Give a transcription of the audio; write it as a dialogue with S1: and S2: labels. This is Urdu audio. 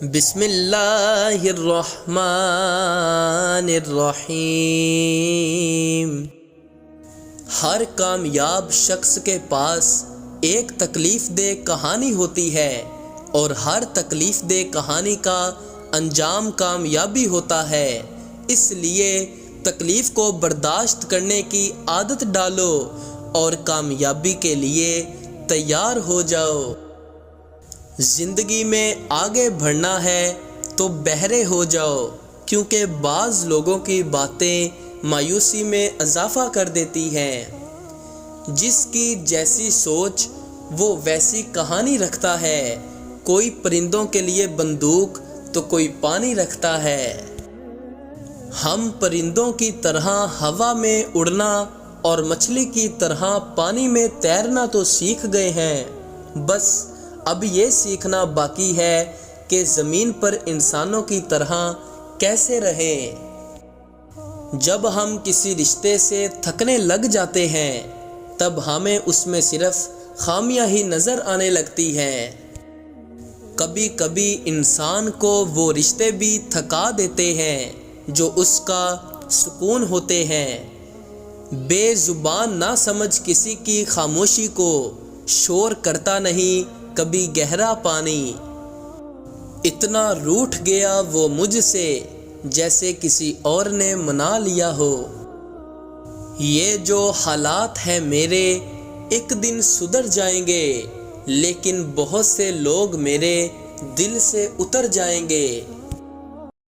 S1: بسم اللہ الرحمن الرحیم۔ ہر کامیاب شخص کے پاس ایک تکلیف دہ کہانی ہوتی ہے اور ہر تکلیف دہ کہانی کا انجام کامیابی ہوتا ہے۔ اس لیے تکلیف کو برداشت کرنے کی عادت ڈالو اور کامیابی کے لیے تیار ہو جاؤ۔ زندگی میں آگے بڑھنا ہے تو بہرے ہو جاؤ، کیونکہ بعض لوگوں کی باتیں مایوسی میں اضافہ کر دیتی ہیں۔ جس کی جیسی سوچ وہ ویسی کہانی رکھتا ہے۔ کوئی پرندوں کے لیے بندوق تو کوئی پانی رکھتا ہے۔ ہم پرندوں کی طرح ہوا میں اڑنا اور مچھلی کی طرح پانی میں تیرنا تو سیکھ گئے ہیں، بس اب یہ سیکھنا باقی ہے کہ زمین پر انسانوں کی طرح کیسے رہیں۔ جب ہم کسی رشتے سے تھکنے لگ جاتے ہیں تب ہمیں اس میں صرف خامیاں ہی نظر آنے لگتی ہیں۔ کبھی کبھی انسان کو وہ رشتے بھی تھکا دیتے ہیں جو اس کا سکون ہوتے ہیں۔ بے زبان نہ سمجھ کسی کی خاموشی کو، شور کرتا نہیں کبھی گہرا پانی۔ اتنا روٹھ گیا وہ مجھ سے جیسے کسی اور نے منا لیا ہو۔ یہ جو حالات ہیں میرے ایک دن سدھر جائیں گے، لیکن بہت سے لوگ میرے دل سے اتر جائیں گے۔